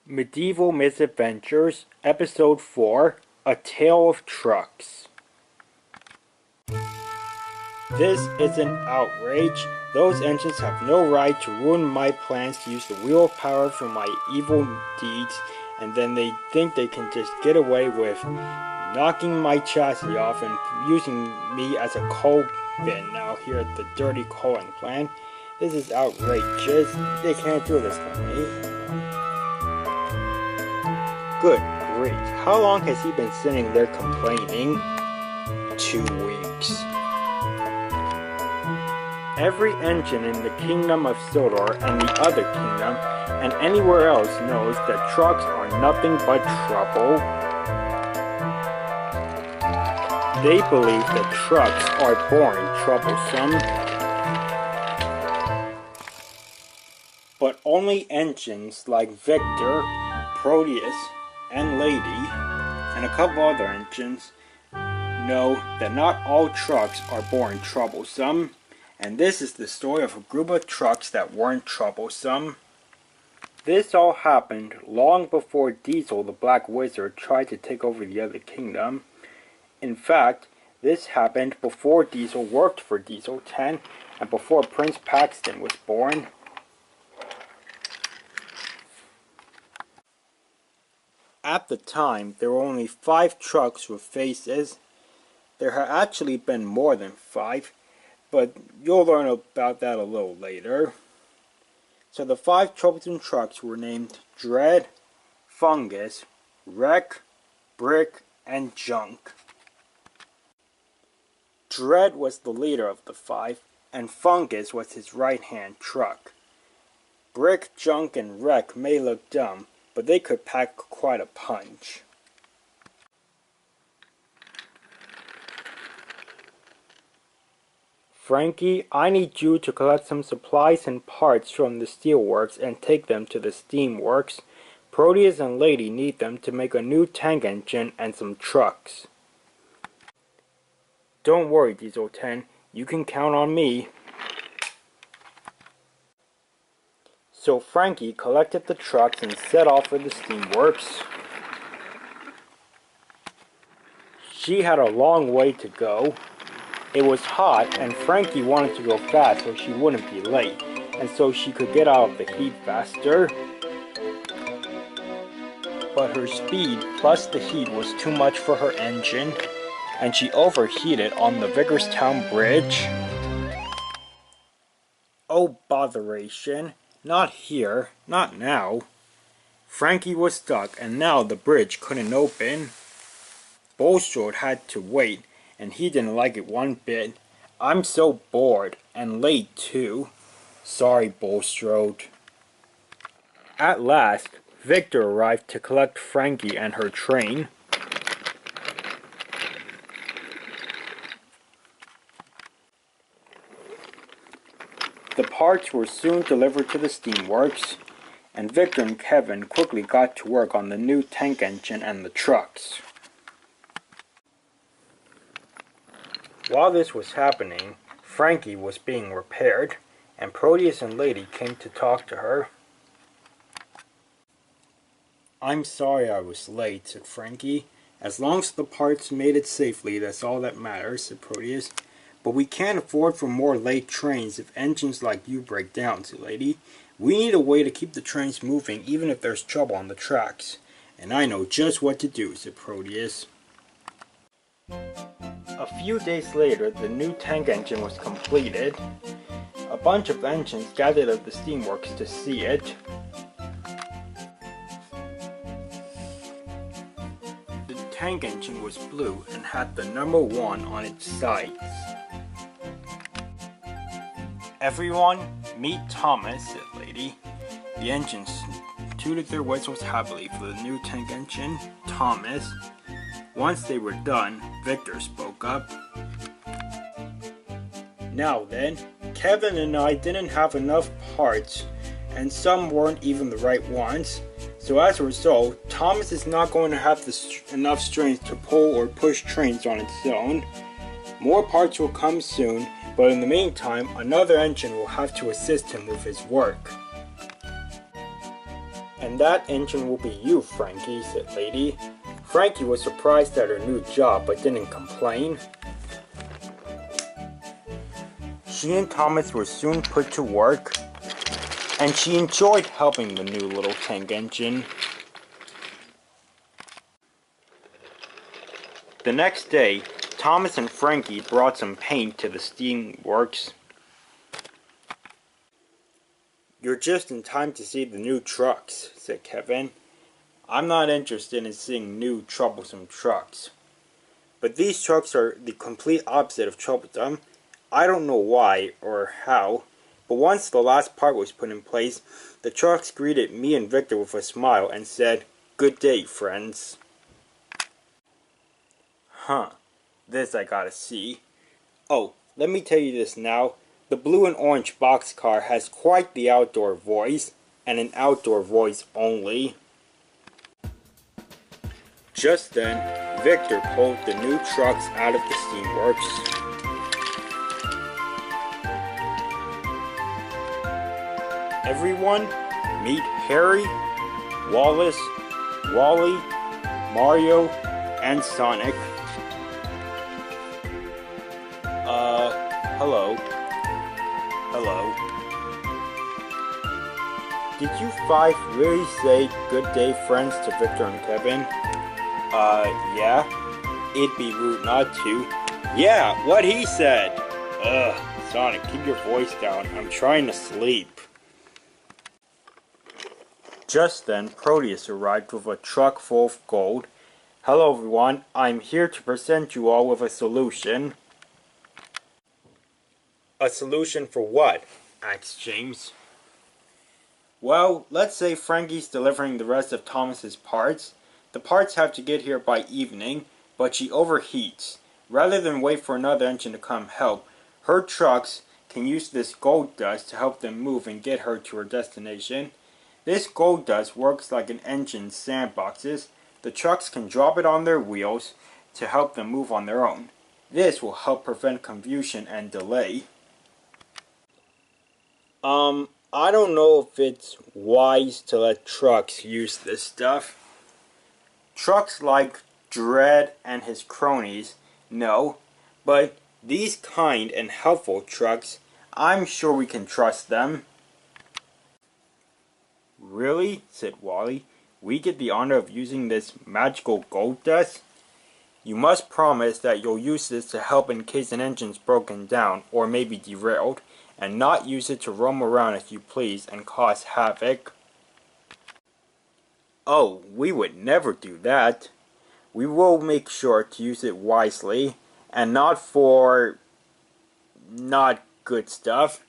Medieval Misadventures, Episode 4, A Tale of Trucks. This is an outrage. Those engines have no right to ruin my plans to use the wheel of power for my evil deeds, and then they think they can just get away with knocking my chassis off and using me as a coal bin now here at the dirty coaling plant. This is outrageous. They can't do this to me. Good grief, how long has he been sitting there complaining? 2 weeks. Every engine in the kingdom of Sodor and the other kingdom, and anywhere else knows that trucks are nothing but trouble. They believe that trucks are born troublesome. But only engines like Victor, Proteus, and Lady, and a couple other engines, know that not all trucks are born troublesome, and this is the story of a group of trucks that weren't troublesome. This all happened long before Diesel the Black Wizard tried to take over the other kingdom. In fact, this happened before Diesel worked for Diesel 10 and before Prince Paxton was born. At the time, there were only 5 trucks with faces. There had actually been more than 5, but you'll learn about that a little later. So the 5 troublesome trucks were named Dread, Fungus, Wreck, Brick, and Junk. Dread was the leader of the 5, and Fungus was his right-hand truck. Brick, Junk, and Wreck may look dumb, but they could pack quite a punch. Frankie, I need you to collect some supplies and parts from the Steelworks and take them to the Steamworks. Proteus and Lady need them to make a new tank engine and some trucks. Don't worry, Diesel 10, you can count on me. So Frankie collected the trucks and set off for the Steamworks. She had a long way to go. It was hot and Frankie wanted to go fast so she wouldn't be late, and so she could get out of the heat faster. But her speed plus the heat was too much for her engine, and she overheated on the Vicarstown Bridge. Oh botheration. Not here, not now. Frankie was stuck and now the bridge couldn't open. Bulstrode had to wait and he didn't like it one bit. I'm so bored and late too. Sorry, Bulstrode. At last, Victor arrived to collect Frankie and her train. The parts were soon delivered to the Steamworks, and Victor and Kevin quickly got to work on the new tank engine and the trucks. While this was happening, Frankie was being repaired, and Proteus and Lady came to talk to her. I'm sorry I was late, said Frankie. As long as the parts made it safely, that's all that matters, said Proteus. But we can't afford for more late trains if engines like you break down, said Lady. We need a way to keep the trains moving even if there's trouble on the tracks. And I know just what to do, said Proteus. A few days later, the new tank engine was completed. A bunch of engines gathered at the Steamworks to see it. The tank engine was blue and had the number 1 on its sides. Everyone, meet Thomas, said Lady. The engines tooted their whistles happily for the new tank engine, Thomas. Once they were done, Victor spoke up. Now then, Kevin and I didn't have enough parts, and some weren't even the right ones. So as a result, Thomas is not going to have enough strength to pull or push trains on its own. More parts will come soon, but in the meantime, another engine will have to assist him with his work. And that engine will be you, Frankie, said Lady. Frankie was surprised at her new job, but didn't complain. She and Thomas were soon put to work, and she enjoyed helping the new little tank engine. The next day, Thomas and Frankie brought some paint to the Steamworks. You're just in time to see the new trucks, said Kevin. I'm not interested in seeing new troublesome trucks. But these trucks are the complete opposite of troublesome. I don't know why or how, but once the last part was put in place, the trucks greeted me and Victor with a smile and said, "Good day, friends." Huh, this I gotta see. Oh, let me tell you this now. The blue and orange boxcar has quite the outdoor voice, and an outdoor voice only. Just then, Victor pulled the new trucks out of the Steamworks. Everyone, meet Harry, Wallace, Wally, Mario, and Sonic. Hello. Hello. Did you five really say good day, friends, to Victor and Kevin? Yeah. It'd be rude not to. Yeah, what he said. Sonic, keep your voice down. I'm trying to sleep. Just then, Proteus arrived with a truck full of gold. Hello everyone, I'm here to present you all with a solution. A solution for what? Asked James. Well, let's say Frankie's delivering the rest of Thomas's parts. The parts have to get here by evening, but she overheats. Rather than wait for another engine to come help, her trucks can use this gold dust to help them move and get her to her destination. This gold dust works like an engine's sandboxes. The trucks can drop it on their wheels to help them move on their own. This will help prevent confusion and delay. I don't know if it's wise to let trucks use this stuff. Trucks like Dredd and his cronies, no. But these kind and helpful trucks, I'm sure we can trust them. Really? Said Wally. We get the honor of using this magical gold dust? You must promise that you'll use this to help in case an engine's broken down or maybe derailed, and not use it to roam around as you please and cause havoc. Oh, we would never do that. We will make sure to use it wisely, and not for not good stuff.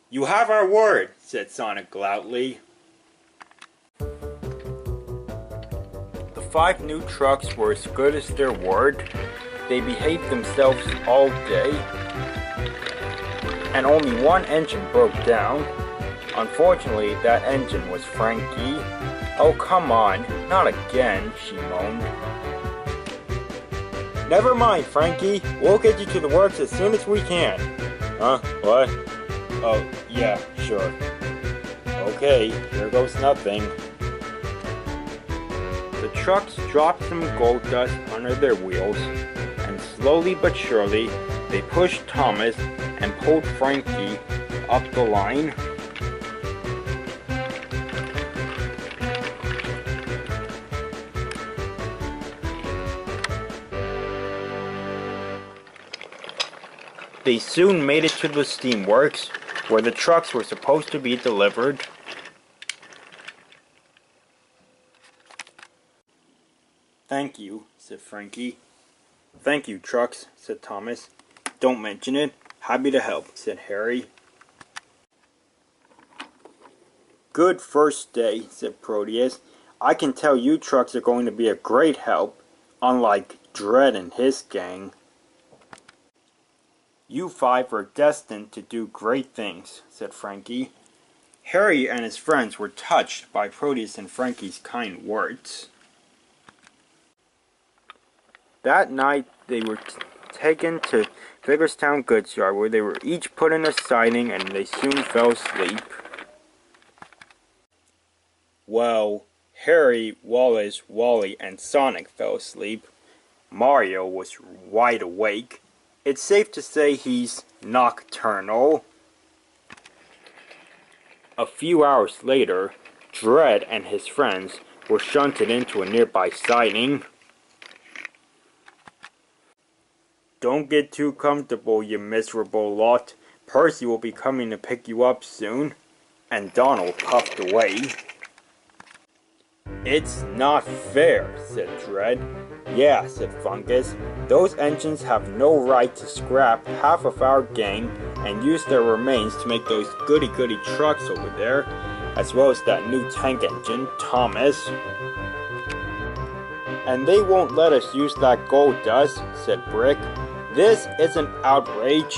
You have our word, said Sonic loudly. The 5 new trucks were as good as their word. They behaved themselves all day, and only one engine broke down. Unfortunately, that engine was Frankie. Oh, come on, not again, she moaned. Never mind, Frankie. We'll get you to the works as soon as we can. Huh? What? Oh, yeah, sure. Okay, here goes nothing. The trucks dropped some gold dust under their wheels, and slowly but surely, they pushed Thomas and pulled Frankie up the line. They soon made it to the Steamworks, where the trucks were supposed to be delivered. Thank you, said Frankie. Thank you, trucks, said Thomas. Don't mention it. Happy to help, said Harry. Good first day, said Proteus. I can tell you trucks are going to be a great help, unlike Dredd and his gang. You 5 are destined to do great things, said Frankie. Harry and his friends were touched by Proteus and Frankie's kind words. That night they were taken to Vigorstown goods yard, where they were each put in a siding and they soon fell asleep. Well, Harry, Wallace, Wally, and Sonic fell asleep. Mario was wide awake. It's safe to say he's nocturnal. A few hours later, Dredd and his friends were shunted into a nearby siding. Don't get too comfortable, you miserable lot. Percy will be coming to pick you up soon. And Donald puffed away. It's not fair, said Dredd. Yeah, said Fungus. Those engines have no right to scrap half of our gang and use their remains to make those goody-goody trucks over there, as well as that new tank engine, Thomas. And they won't let us use that gold dust, said Brick. This is an outrage.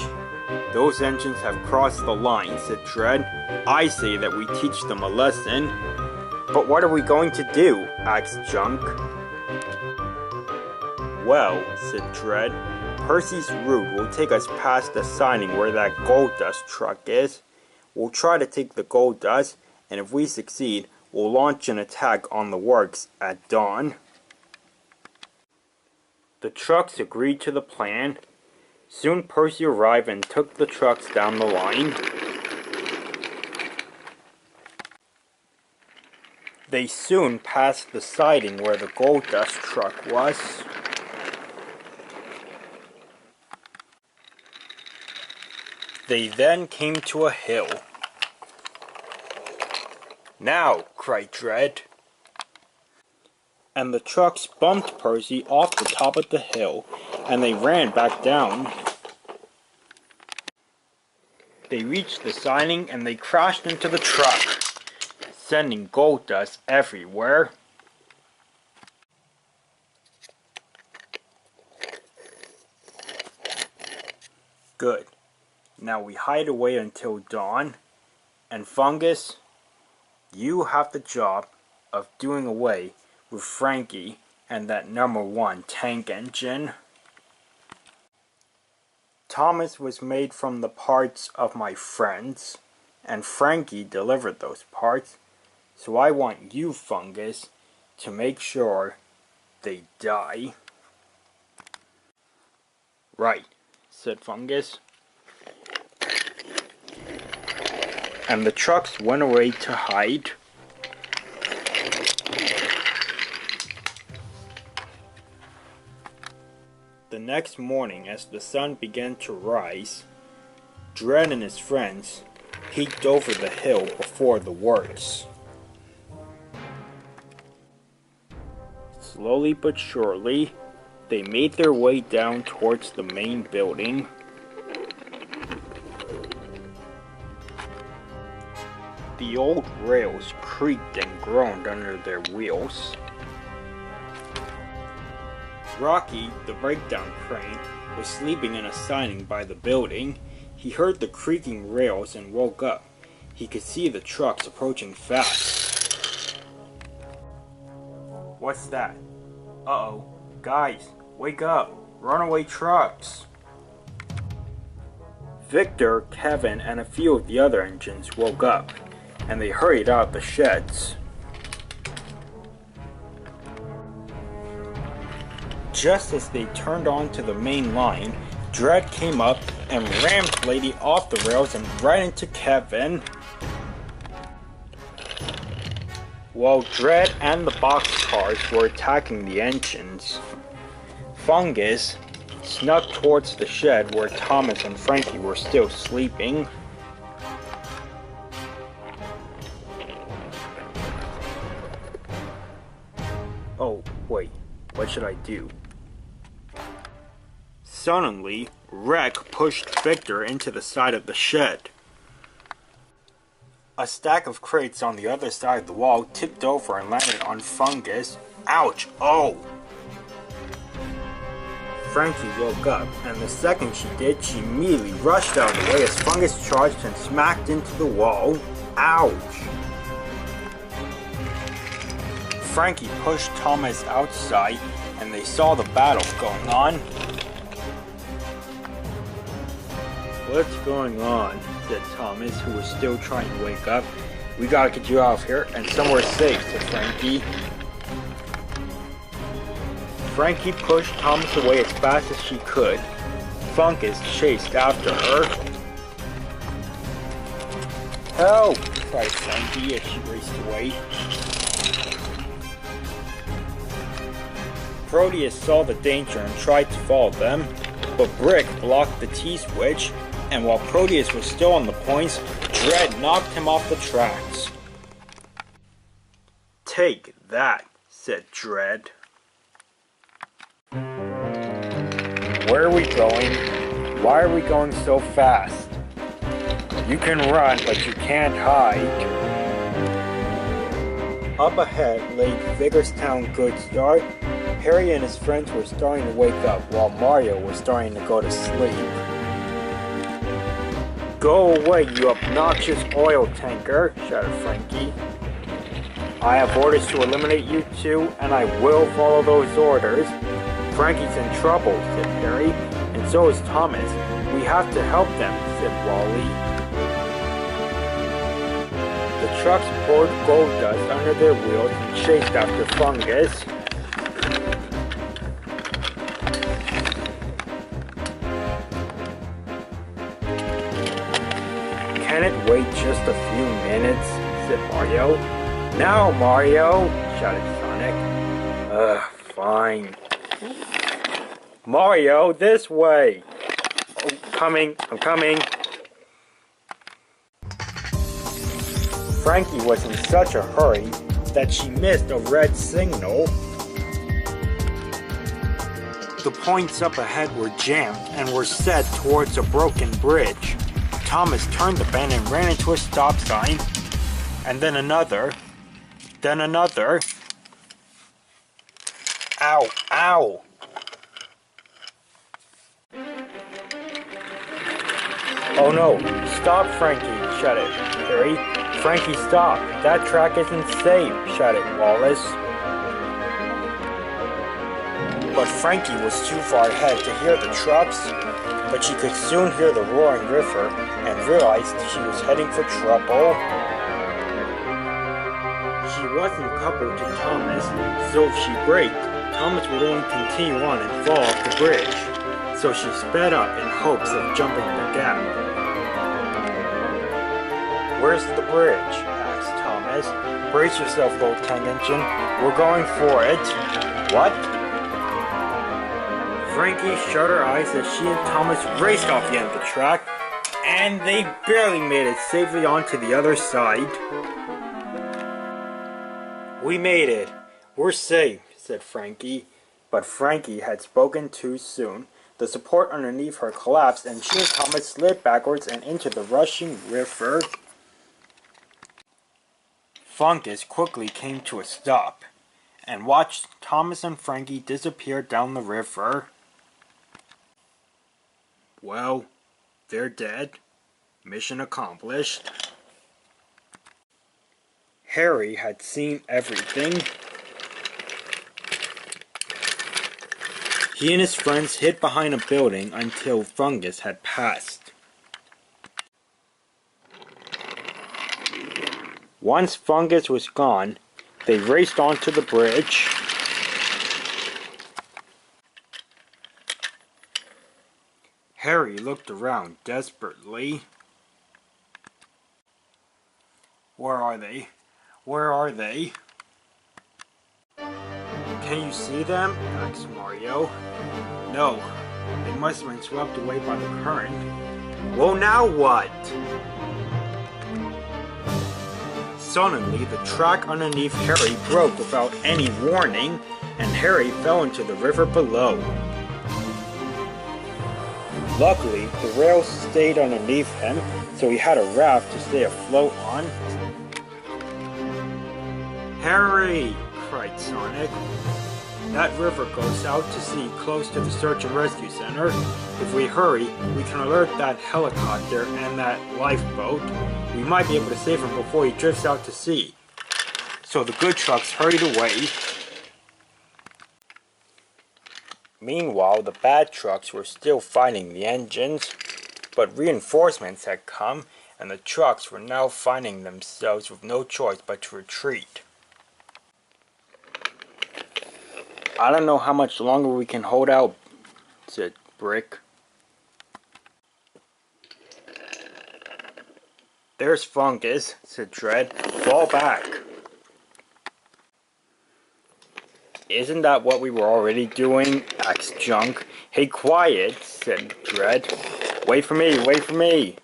Those engines have crossed the line, said Dredd. I say that we teach them a lesson. But what are we going to do? Asked Junk. Well, said Dredd, Percy's route will take us past the siding where that gold dust truck is. We'll try to take the gold dust, and if we succeed, we'll launch an attack on the works at dawn. The trucks agreed to the plan. Soon Percy arrived and took the trucks down the line. They soon passed the siding where the gold dust truck was. They then came to a hill. Now, cried Dredd. And the trucks bumped Percy off the top of the hill, and they ran back down. They reached the siding and they crashed into the truck, sending gold dust everywhere. Good. Now we hide away until dawn, and Fungus, you have the job of doing away with Frankie and that #1 tank engine. Thomas was made from the parts of my friends, and Frankie delivered those parts, so I want you, Fungus, to make sure they die. Right, said Fungus. And the trucks went away to hide. The next morning, as the sun began to rise, Dredd and his friends peeked over the hill before the works. Slowly but surely, they made their way down towards the main building. The old rails creaked and groaned under their wheels. Rocky, the breakdown crane, was sleeping in a siding by the building. He heard the creaking rails and woke up. He could see the trucks approaching fast. What's that? Uh-oh. Guys, wake up! Runaway trucks! Victor, Kevin, and a few of the other engines woke up, and they hurried out the sheds. Just as they turned onto the main line, Dredd came up and rammed Lady off the rails and right into Kevin. While Dredd and the boxcars were attacking the engines, Fungus snuck towards the shed where Thomas and Frankie were still sleeping. Oh, wait, what should I do? Suddenly, Wreck pushed Victor into the side of the shed. A stack of crates on the other side of the wall tipped over and landed on Fungus. Ouch! Oh! Frankie woke up, and the second she did, she immediately rushed out of the way as Fungus charged and smacked into the wall. Ouch! Frankie pushed Thomas outside, and they saw the battle going on. What's going on? Said Thomas, who was still trying to wake up. We gotta get you out of here and somewhere safe, said Frankie. Frankie pushed Thomas away as fast as she could. Fungus chased after her. "Help!" cried Frankie as she raced away. Proteus saw the danger and tried to follow them, but Brick blocked the T-switch, and while Proteus was still on the points, Dread knocked him off the tracks. "Take that," said Dread. "Where are we going? Why are we going so fast? You can run, but you can't hide." Up ahead lay Vigorstown Goods Yard. Harry and his friends were starting to wake up while Mario was starting to go to sleep. "Go away, you obnoxious oil tanker," shouted Frankie. "I have orders to eliminate you two, and I will follow those orders." "Frankie's in trouble," said Harry, "and so is Thomas. We have to help them," said Wally. The trucks poured gold dust under their wheels and chased after Fungus. "Can it wait just a few minutes?" said Mario. "Now, Mario!" shouted Sonic. Fine. "Mario, this way!" "Oh, I'm coming. Frankie was in such a hurry that she missed a red signal. The points up ahead were jammed and were set towards a broken bridge. Thomas turned the bend and ran into a stop sign, and then another. Ow, ow! "Oh no, stop, Frankie," shouted Harry. "Frankie, stop! That track isn't safe," shouted Wallace. But Frankie was too far ahead to hear the trucks, but she could soon hear the roaring river and realized she was heading for trouble. She wasn't coupled to Thomas, so if she braked, Thomas would only continue on and fall off the bridge. So she sped up in hopes of jumping the gap. "Where's the bridge?" asked Thomas. "Brace yourself, little tank engine. We're going for it." "What?" Frankie shut her eyes as she and Thomas raced off the end of the track, and they barely made it safely onto the other side. "We made it. We're safe," said Frankie. But Frankie had spoken too soon. The support underneath her collapsed, and she and Thomas slid backwards and into the rushing river. Fungus quickly came to a stop, and watched Thomas and Frankie disappear down the river. "Well, they're dead. Mission accomplished." Harry had seen everything. He and his friends hid behind a building until Fungus had passed. Once Fungus was gone, they raced onto the bridge. Harry looked around desperately. "Where are they? Where are they?" "Can you see them?" asked Mario. "No, they must have been swept away by the current." "Well, now what?" Suddenly, the track underneath Harry broke without any warning, and Harry fell into the river below. Luckily, the rails stayed underneath him, so he had a raft to stay afloat on. "Harry!" cried Sonic. "That river goes out to sea close to the search and rescue center. If we hurry, we can alert that helicopter and that lifeboat. We might be able to save him before he drifts out to sea." So the good trucks hurried away. Meanwhile, the bad trucks were still fighting the engines, but reinforcements had come, and the trucks were now finding themselves with no choice but to retreat. "I don't know how much longer we can hold out," said Brick. "There's Fungus," said Dread. "Fall back." "Isn't that what we were already doing?" asked Junk. "Hey, quiet," said Dread. "Wait for me, wait for me."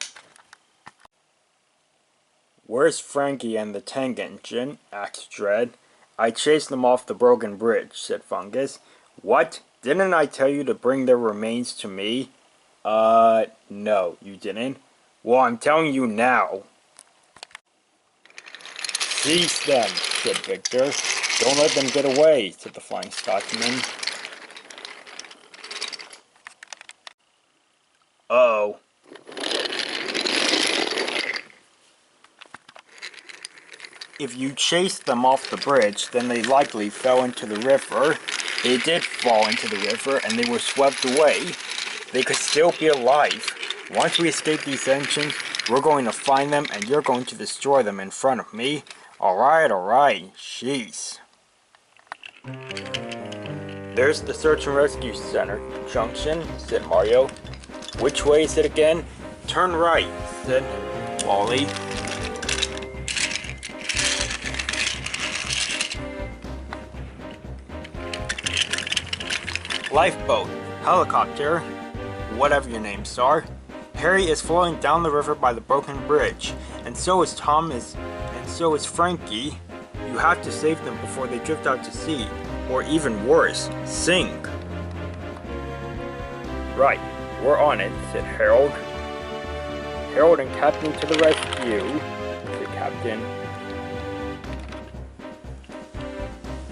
"Where's Frankie and the tank engine?" asked Dread. "I chased them off the broken bridge," said Fungus. "What? Didn't I tell you to bring their remains to me?" No, you didn't." "Well, I'm telling you now." "Seize them," said Victor. "Don't let them get away," said the Flying Scotsman. Uh-oh. "If you chased them off the bridge, then they likely fell into the river." "They did fall into the river, and they were swept away." "They could still be alive. Once we escape these engines, we're going to find them, and you're going to destroy them in front of me." Alright, jeez. "There's the search and rescue center junction," said Mario. "Which way is it again?" "Turn right," said Wally. "Lifeboat, helicopter, whatever your names are. Harry is floating down the river by the broken bridge, and so is Thomas, and so is Frankie. You have to save them before they drift out to sea, or even worse, sink." "Right, we're on it," said Harold. "Harold and Captain to the rescue," said Captain.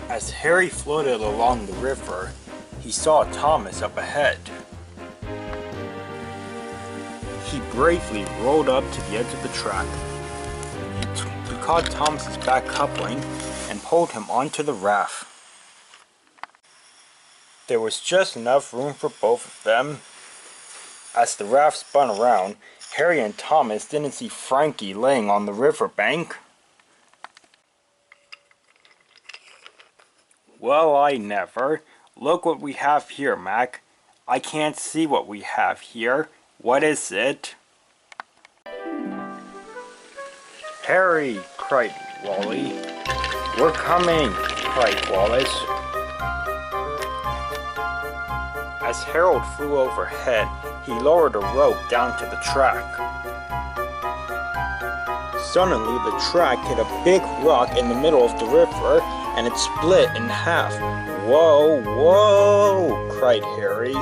As Harry floated along the river, he saw Thomas up ahead. He bravely rolled up to the edge of the track. He caught Thomas's back coupling and pulled him onto the raft. There was just enough room for both of them. As the raft spun around, Harry and Thomas didn't see Frankie laying on the riverbank. "Well, I never. Look what we have here, Mac." "I can't see what we have here. What is it?" "Harry!" cried Wally. "We're coming!" cried Wallace. As Harold flew overhead, he lowered a rope down to the track. Suddenly, the track hit a big rock in the middle of the river, and it split in half. "Whoa, whoa!" cried Harry.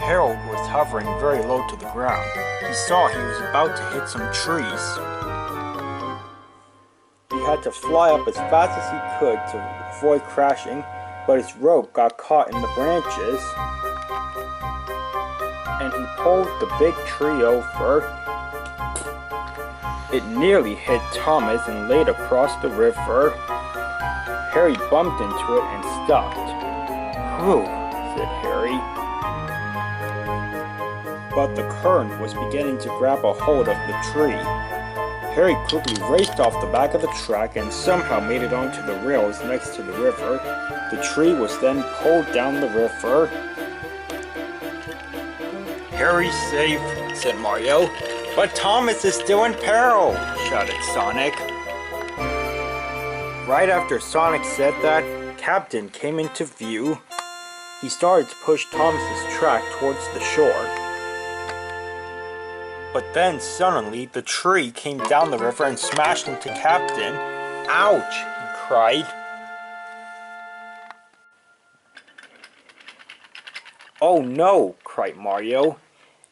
Harold was hovering very low to the ground. He saw he was about to hit some trees. He had to fly up as fast as he could to avoid crashing, but his rope got caught in the branches, and he pulled the big tree over. It nearly hit Thomas and laid across the river. Harry bumped into it and stopped. "Whew," said Harry. But the current was beginning to grab a hold of the tree. Harry quickly raced off the back of the track and somehow made it onto the rails next to the river. The tree was then pulled down the river. "Harry's safe," said Mario. "But Thomas is still in peril," shouted Sonic. Right after Sonic said that, Captain came into view. He started to push Thomas's track towards the shore. But then suddenly the tree came down the river and smashed into Captain. "Ouch!" he cried. "Oh no!" cried Mario.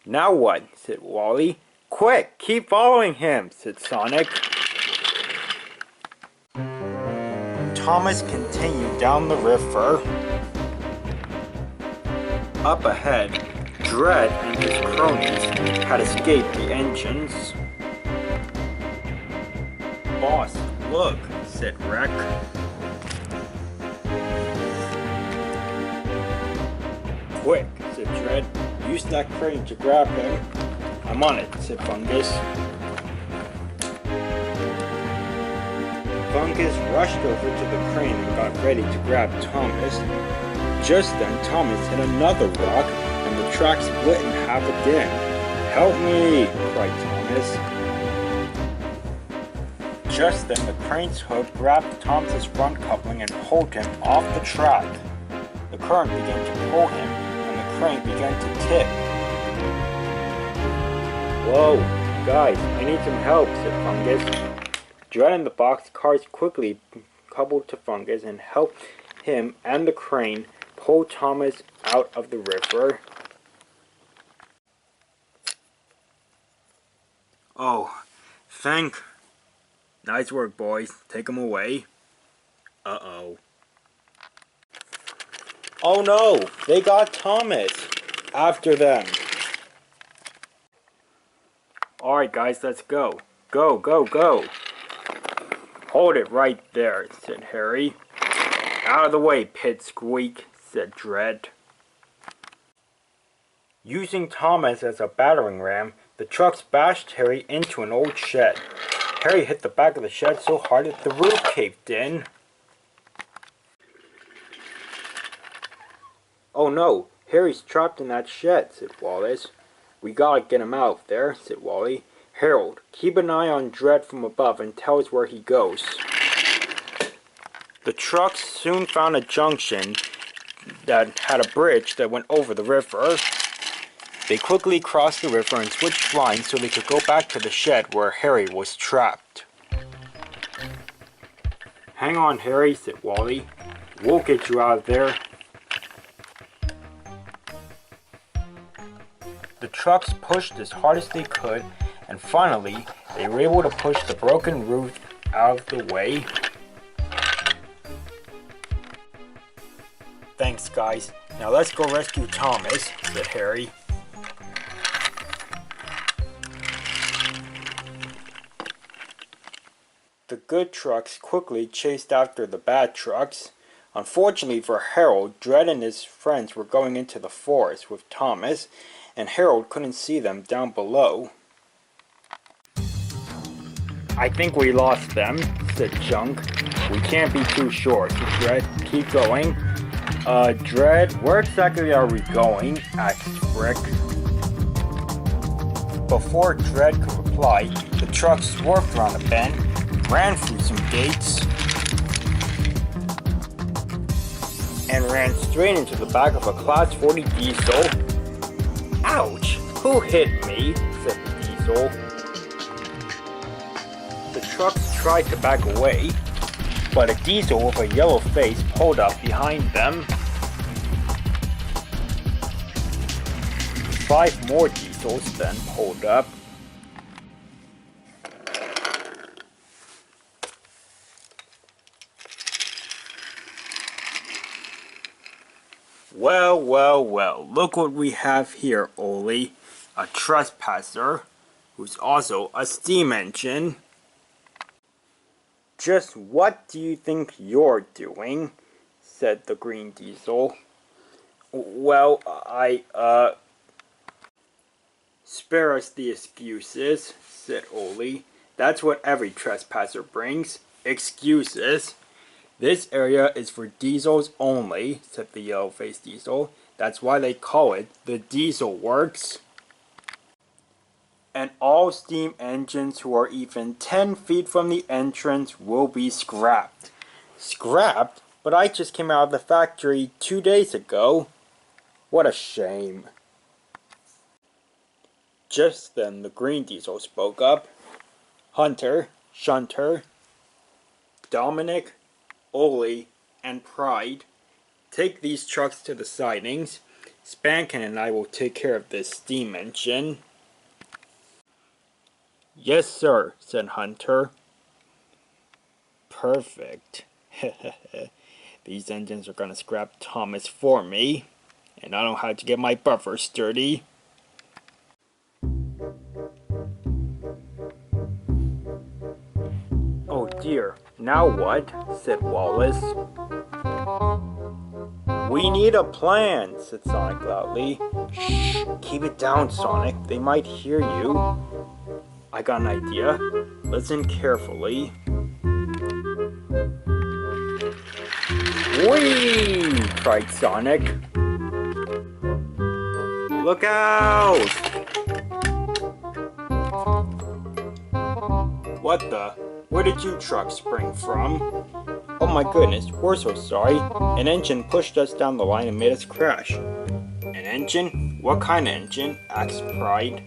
"Now what?" said Wally. "Quick, keep following him," said Sonic. Thomas continued down the river. Up ahead, Dread and his cronies had escaped the engines. "Boss, look," said Wreck. "Quick," said Dread. "Use that crane to grab him." I'm on it, said Fungus. Fungus rushed over to the crane and got ready to grab Thomas. Just then, Thomas hit another rock, and the track split in half again. "Help me!" cried Thomas. Just then, the crane's hook grabbed Thomas's front coupling and pulled him off the track. The current began to pull him, and the crane began to tip. "Whoa, guys, I need some help," said Fungus. Dread and the boxcars quickly coupled to Fungus and helped him and the crane pull Thomas out of the river. "Oh, thank. Nice work, boys. Take him away." Uh-oh. "Oh no, they got Thomas." "After them." "Alright guys, let's go. Go, go, go." "Hold it right there," said Harry. "Out of the way, Pitsqueak," said Dread. Using Thomas as a battering ram, the trucks bashed Harry into an old shed. Harry hit the back of the shed so hard that the roof caved in. "Oh no, Harry's trapped in that shed," said Wallace. "We gotta get him out of there," said Wally. "Harold, keep an eye on Dread from above and tell us where he goes." The trucks soon found a junction that had a bridge that went over the river. They quickly crossed the river and switched lines so they could go back to the shed where Harry was trapped. "Hang on, Harry," said Wally. "We'll get you out of there." The trucks pushed as hard as they could, and finally, they were able to push the broken roof out of the way. "Thanks, guys. Now let's go rescue Thomas," said Harry. The good trucks quickly chased after the bad trucks. Unfortunately for Harold, Dread and his friends were going into the forest with Thomas, and Harold couldn't see them down below. "I think we lost them," said Chunk. "We can't be too sure," said Dread. "Keep going." Dread, where exactly are we going?" asked Frick. Before Dread could reply, the truck swerved around a bend, ran through some gates, and ran straight into the back of a Class 40 diesel. "Ouch! Who hit me?" said the diesel. The trucks tried to back away, but a diesel with a yellow face pulled up behind them. 5 more diesels then pulled up. "Well, well, well, look what we have here, Ole. A trespasser, who's also a steam engine." "Just what do you think you're doing?" said the green diesel. "Well, Spare us the excuses," said Ole. "That's what every trespasser brings, excuses." "This area is for diesels only," said the yellow-faced diesel. "That's why they call it the Dieselworks. And all steam engines who are even 10 feet from the entrance will be scrapped." "Scrapped? But I just came out of the factory 2 days ago." "What a shame." Just then the green diesel spoke up. "Hunter, Shunter, Dominic, Ole, and Pride, take these trucks to the sidings. Spankin and I will take care of this steam engine." "Yes, sir," said Hunter. "Perfect. These engines are gonna scrap Thomas for me, and I know how to get my buffer sturdy." "Oh dear, now what?" said Wallace. We need a plan, said Sonic loudly. Shh, keep it down, Sonic. They might hear you. I got an idea. Listen carefully. Whee! Cried Sonic. Look out! What the? Where did you trucks spring from? Oh my goodness, we're so sorry. An engine pushed us down the line and made us crash. An engine? What kind of engine? asked Pride.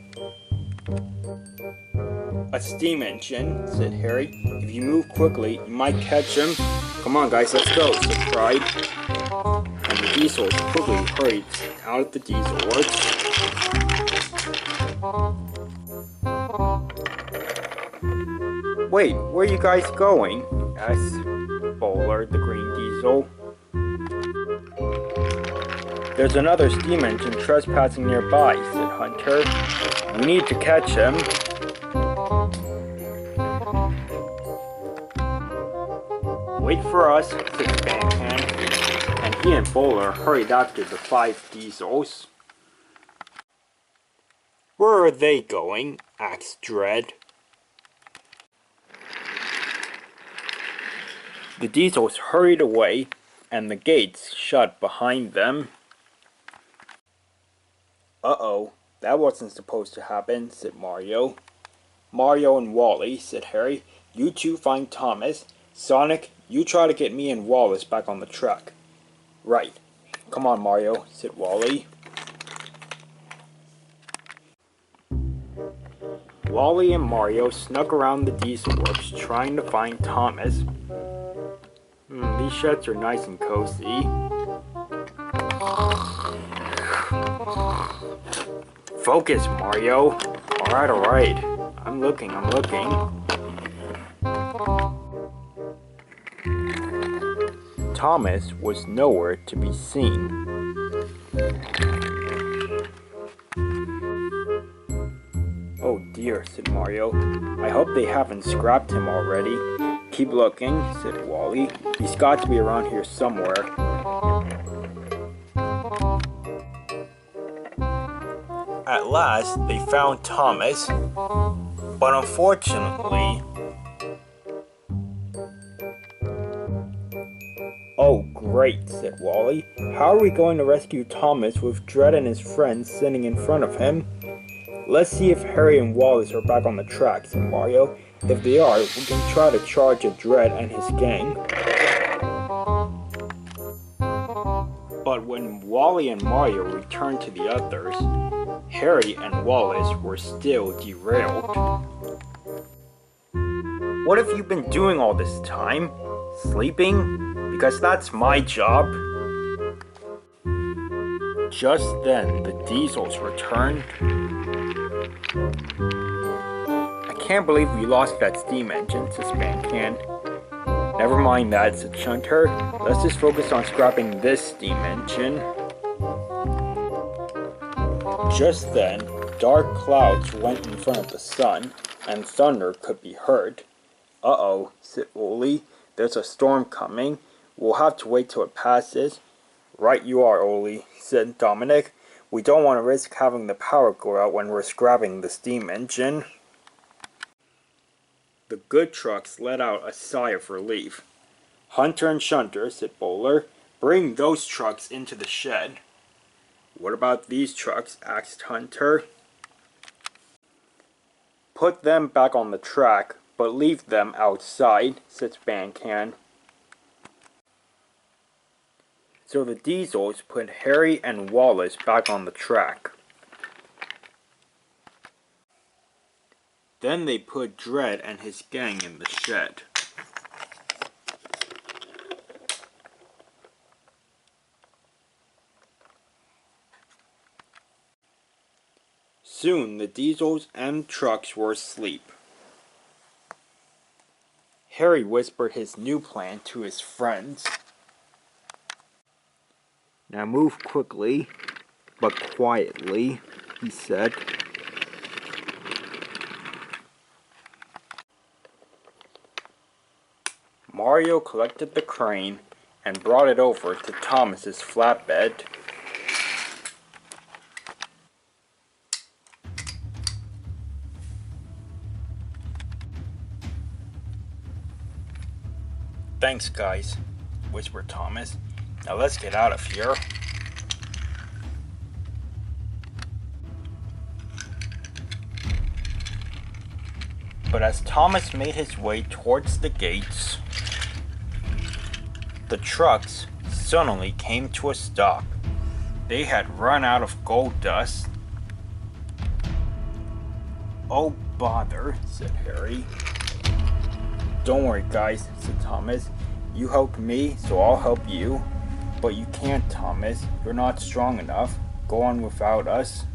A steam engine, said Harry. If you move quickly, you might catch him. Come on guys, let's go, said Pride. And the Diesels quickly hurried out of the Dieselworks. Wait, where are you guys going? asked Bowler, the green Diesel. There's another steam engine trespassing nearby, said Hunter. We need to catch him. Wait for us, said Spanpan, and he and Bowler hurried after the 5 Diesels. Where are they going? asked Dread. The Diesels hurried away, and the gates shut behind them. Uh-oh, that wasn't supposed to happen, said Mario. Mario and Wally, said Harry, you two find Thomas. Sonic, you try to get me and Wallace back on the track. Right. Come on, Mario, said Wally. Wally and Mario snuck around the Dieselworks trying to find Thomas. These sheds are nice and cozy. Focus, Mario. Alright. I'm looking. Thomas was nowhere to be seen. Oh dear, said Mario. I hope they haven't scrapped him already. Keep looking, said Wally. He's got to be around here somewhere. At last, they found Thomas, but unfortunately... Oh great, said Wally. How are we going to rescue Thomas with Dredd and his friends sitting in front of him? Let's see if Harry and Wallace are back on the track, said Mario. If they are, we can try to charge at Dredd and his gang. But when Wally and Mario returned to the others, Harry and Wallace were still derailed. What have you been doing all this time? Sleeping? Because that's my job. Just then, the Diesels returned. I can't believe we lost that steam engine, said Spancan. Never mind that, said Shunter. Let's just focus on scrapping this steam engine. Just then, dark clouds went in front of the sun, and thunder could be heard. Uh-oh, said Oli. There's a storm coming. We'll have to wait till it passes. Right you are, Oli, said Dominic. We don't want to risk having the power go out when we're scrapping the steam engine. The good trucks let out a sigh of relief. Hunter and Shunter, said Bowler, bring those trucks into the shed. What about these trucks? asked Hunter. Put them back on the track, but leave them outside, said Spancan. So the Diesels put Harry and Wallace back on the track. Then they put Dredd and his gang in the shed. Soon the Diesels and trucks were asleep. Harry whispered his new plan to his friends. Now move quickly, but quietly, he said. Mario collected the crane and brought it over to Thomas's flatbed. "Thanks, guys," whispered Thomas. "Now let's get out of here." But as Thomas made his way towards the gates, the trucks suddenly came to a stop. They had run out of gold dust. "Oh, bother," said Harry. "Don't worry, guys," said Thomas. "You helped me, so I'll help you." "But you can't, Thomas. You're not strong enough. Go on without us."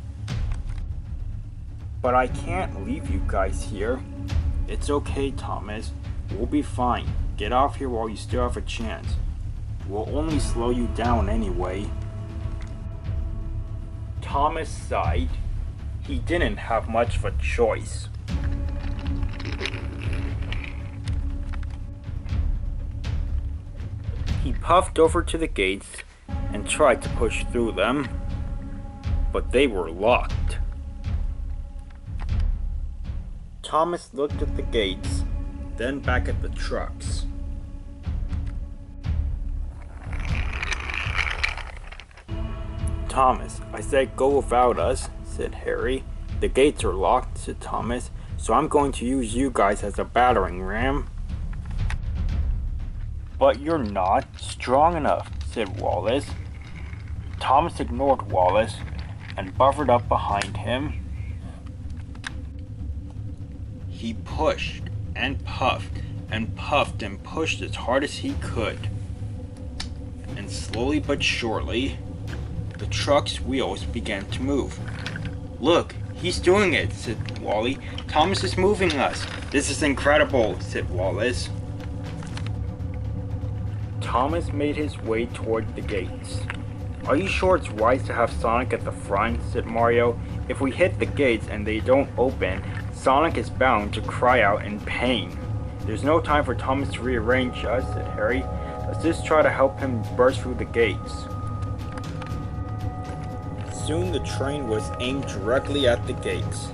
"But I can't leave you guys here." "It's okay, Thomas. We'll be fine. Get off here while you still have a chance. We'll only slow you down anyway." Thomas sighed. He didn't have much of a choice. He puffed over to the gates and tried to push through them, but they were locked. Thomas looked at the gates, then back at the trucks. "Thomas, I said go without us," said Harry. "The gates are locked," said Thomas, "so I'm going to use you guys as a battering ram." "But you're not strong enough," said Wallace. Thomas ignored Wallace and buffered up behind him. He pushed and puffed and puffed and pushed as hard as he could. And slowly but surely, the truck's wheels began to move. "Look, he's doing it," said Wally. "Thomas is moving us." "This is incredible," said Wallace. Thomas made his way toward the gates. "Are you sure it's wise to have Sonic at the front?" said Mario. "If we hit the gates and they don't open, Sonic is bound to cry out in pain." "There's no time for Thomas to rearrange us," said Harry. "Let's just try to help him burst through the gates." Soon the train was aimed directly at the gates.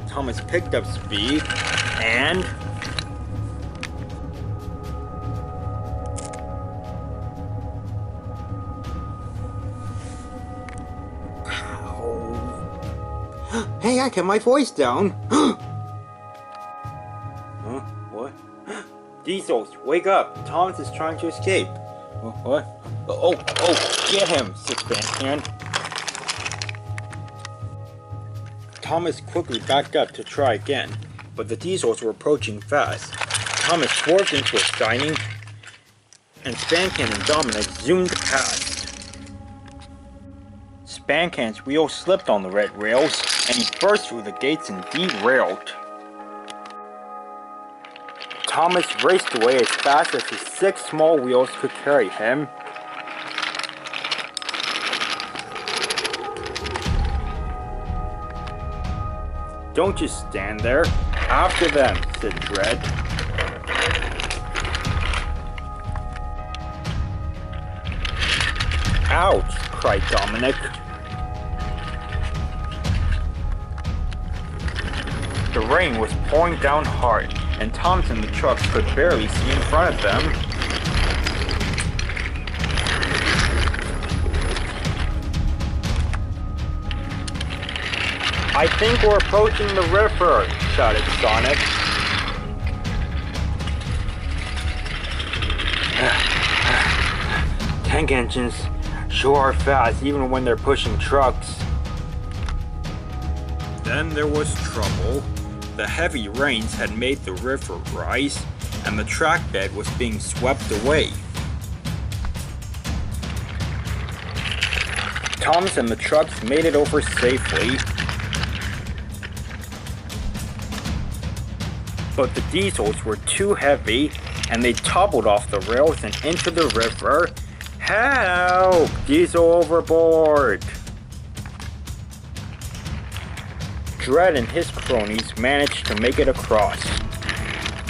Thomas picked up speed and... "Hey, I kept my voice down." Huh? What? "Diesels, wake up! Thomas is trying to escape." "What? Oh, get him!" said Van. Thomas quickly backed up to try again, but the Diesels were approaching fast. Thomas swerved into a siding, and Spancan and Dominic zoomed past. Spancan's wheel slipped on the red rails, and he burst through the gates and derailed. Thomas raced away as fast as his 6 small wheels could carry him. "Don't just stand there. After them," said Dredd. "Ouch!" cried Dominic. The rain was pouring down hard, and Thomas and the trucks could barely see in front of them. "I think we're approaching the river," shouted Sonic. "Tank engines sure are fast even when they're pushing trucks." Then there was trouble. The heavy rains had made the river rise, and the track bed was being swept away. Thomas and the trucks made it over safely, but the Diesels were too heavy, and they toppled off the rails and into the river. "Help! Diesel overboard!" Dredd and his cronies managed to make it across.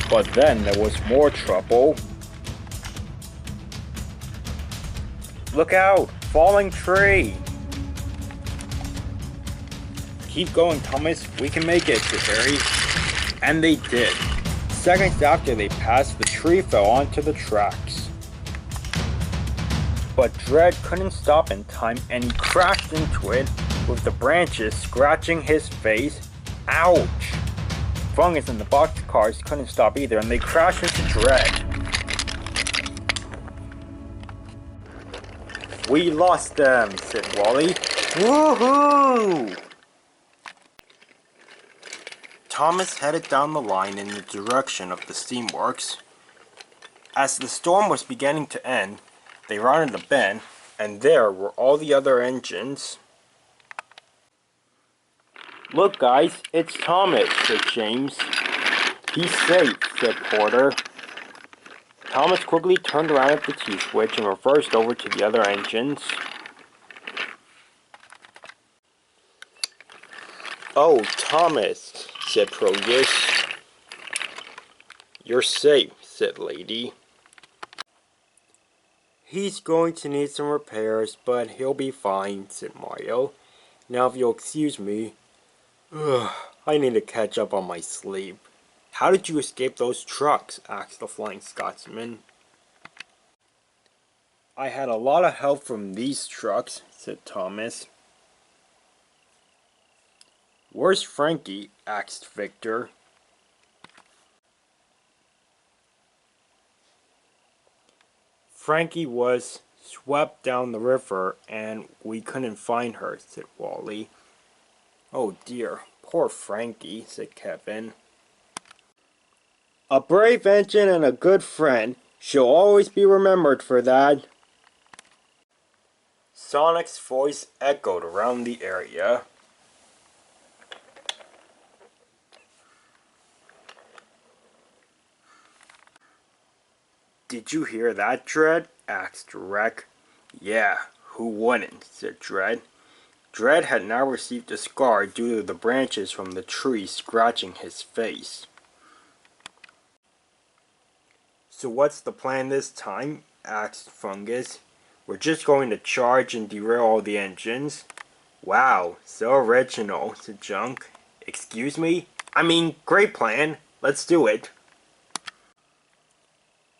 But then there was more trouble. Look out! Falling tree! Keep going, Thomas. We can make it, said Harry. And they did. Seconds after they passed, the tree fell onto the tracks. But Dredd couldn't stop in time and he crashed into it with the branches scratching his face. Ouch! Fungus and the boxcars couldn't stop either and they crashed into Dredd. We lost them, said Wally. Woohoo! Thomas headed down the line in the direction of the Steamworks. As the storm was beginning to end, they rounded the bend, and there were all the other engines. Look guys, it's Thomas, said James. He's safe, said Porter. Thomas quickly turned around at the T-switch and reversed over to the other engines. Oh, Thomas, said Proteus. You're safe, said Lady. He's going to need some repairs, but he'll be fine, said Mario. Now if you'll excuse me, I need to catch up on my sleep. How did you escape those trucks? Asked the Flying Scotsman. I had a lot of help from these trucks, said Thomas. Where's Frankie? Asked Victor. Frankie was swept down the river and we couldn't find her, said Wally. Oh dear, poor Frankie, said Kevin. A brave engine and a good friend. She'll always be remembered for that. Sonic's voice echoed around the area. Did you hear that, Dredd? Asked Rek. Yeah, who wouldn't, said Dredd. Dredd had now received a scar due to the branches from the tree scratching his face. So what's the plan this time? Asked Fungus. We're just going to charge and derail all the engines. Wow, so original, said Junk. Excuse me? I mean, great plan. Let's do it.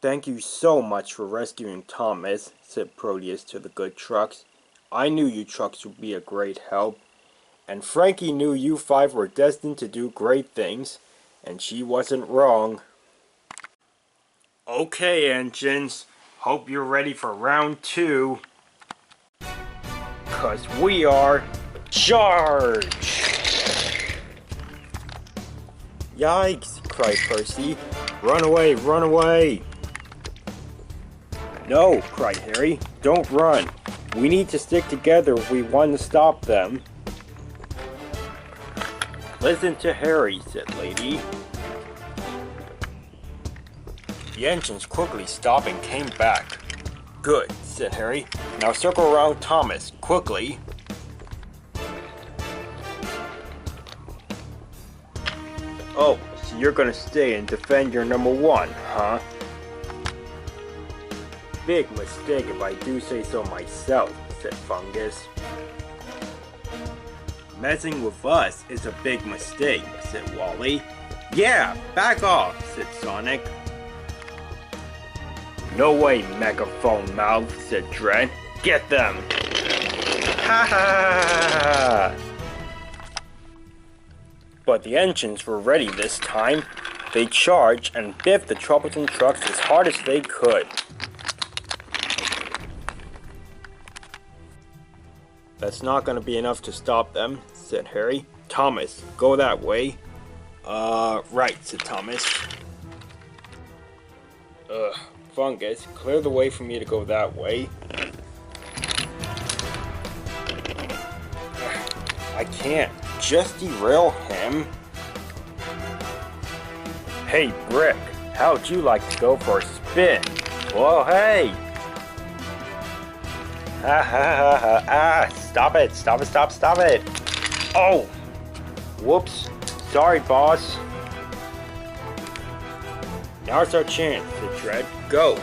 Thank you so much for rescuing Thomas, said Proteus to the good trucks. I knew you trucks would be a great help. And Frankie knew you five were destined to do great things, and she wasn't wrong. Okay, engines. Hope you're ready for round 2. 'Cause we are... Charge! Yikes, cried Percy. Run away, run away! No, cried Harry. Don't run. We need to stick together if we want to stop them. Listen to Harry, said Lady. The engines quickly stopped and came back. Good, said Harry. Now circle around Thomas, quickly. Oh, so you're gonna stay and defend your number 1, huh? Big mistake if I do say so myself, said Fungus. Messing with us is a big mistake, said Wally. Yeah, back off, said Sonic. No way, megaphone mouth, said Dredd. Get them! Ha ha! But the engines were ready this time. They charged and biffed the troublesome trucks as hard as they could. That's not gonna be enough to stop them, said Harry. Thomas, go that way. Right, said Thomas. Fungus, clear the way for me to go that way. I can't. Just derail him. Hey, Brick, how'd you like to go for a spin? Whoa, hey! Ha ha ha ha, ah, stop it, stop it, stop, stop it! Oh! Whoops, sorry, boss. Now's our chance, said Dredd. Go!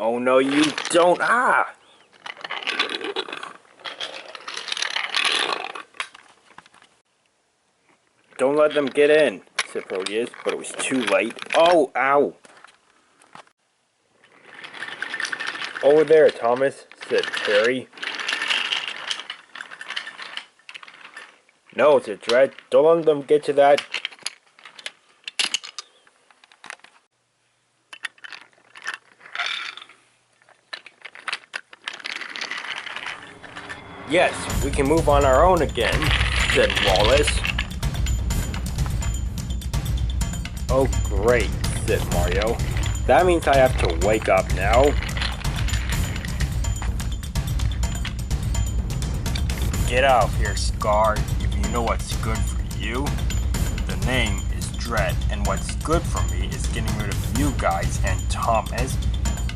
Oh no, you don't! Ah! Don't let them get in, said Proteus, but it was too late. Oh, ow! Over there, Thomas, said Harry. No, said Dread. Don't let them get to that. Yes, we can move on our own again, said Wallace. Oh great, said Mario. That means I have to wake up now. Get out of here, Scar, if you know what's good for you. The name is Dread, and what's good for me is getting rid of you guys and Thomas.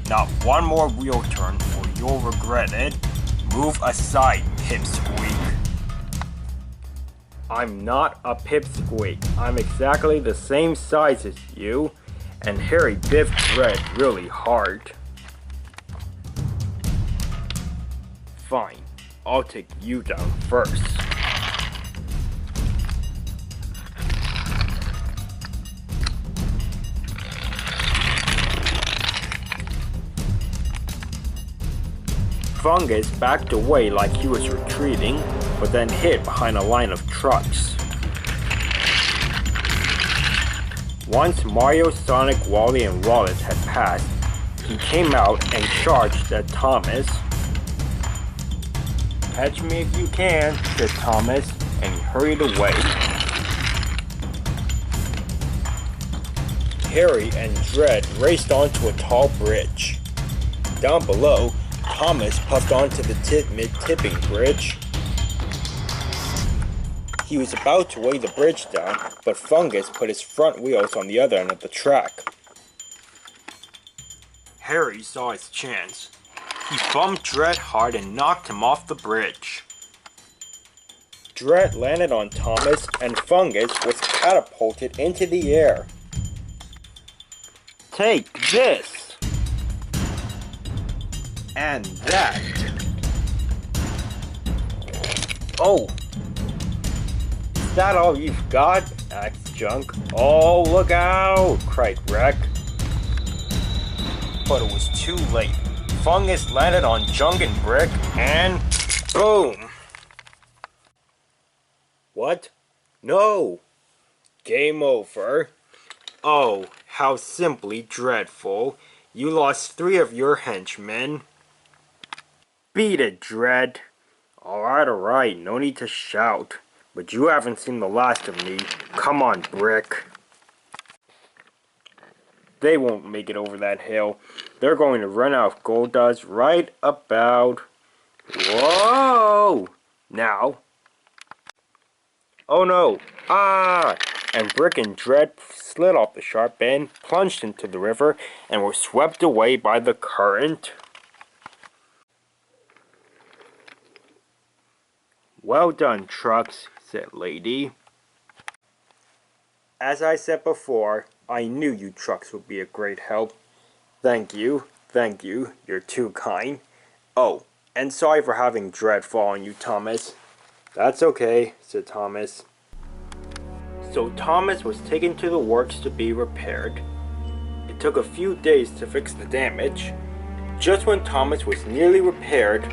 Not one more wheel turn or you'll regret it. Move aside, Pipsqueak. I'm not a Pipsqueak. I'm exactly the same size as you, and Harry biffed Dread really hard. Fine, I'll take you down first. Fungus backed away like he was retreating, but then hid behind a line of trucks. Once Mario, Sonic, Wally, and Wallace had passed, he came out and charged at Thomas. Catch me if you can, said Thomas, and he hurried away. Harry and Dread raced onto a tall bridge. Down below, Thomas puffed onto the mid-tipping bridge. He was about to weigh the bridge down, but Fungus put his front wheels on the other end of the track. Harry saw his chance. He bumped Dread hard and knocked him off the bridge. Dread landed on Thomas, and Fungus was catapulted into the air. Take this! And that. Oh! Is that all you've got? asked Junk. Oh, look out! cried Wreck. But it was too late. Fungus landed on Junk and Brick, and boom! What? No! Game over. Oh, how simply dreadful. You lost 3 of your henchmen. Beat it, Dread. Alright, no need to shout. But you haven't seen the last of me. Come on, Brick. They won't make it over that hill. They're going to run out of gold dust right about... Whoa! Now. Oh no! Ah! And Brick and Dread slid off the sharp end, plunged into the river, and were swept away by the current. Well done, Trucks, said Lady. As I said before, I knew you Trucks would be a great help. Thank you, you're too kind. Oh, and sorry for having Dread fall on you, Thomas. That's okay, said Thomas. So Thomas was taken to the works to be repaired. It took a few days to fix the damage. Just when Thomas was nearly repaired,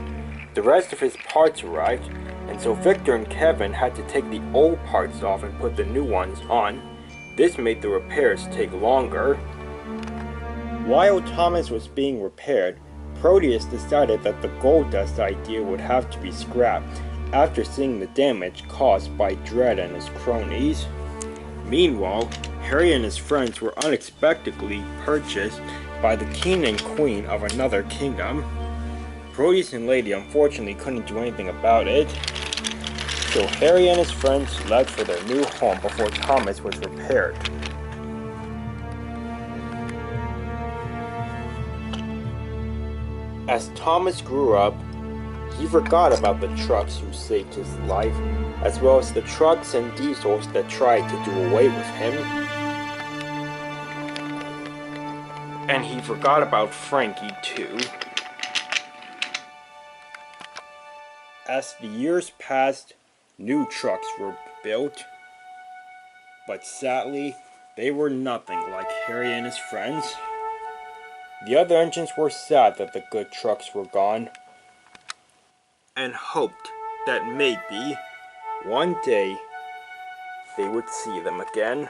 the rest of his parts arrived, and so Victor and Kevin had to take the old parts off and put the new ones on. This made the repairs take longer. While Thomas was being repaired, Proteus decided that the gold dust idea would have to be scrapped after seeing the damage caused by Dread and his cronies. Meanwhile, Harry and his friends were unexpectedly purchased by the king and queen of another kingdom. Proteus and Lady unfortunately couldn't do anything about it, so Harry and his friends left for their new home before Thomas was repaired. As Thomas grew up, he forgot about the Trucks who saved his life, as well as the Trucks and Diesels that tried to do away with him. And he forgot about Frankie too. As the years passed, new trucks were built, but sadly, they were nothing like Harry and his friends. The other engines were sad that the good trucks were gone, and hoped that maybe one day they would see them again.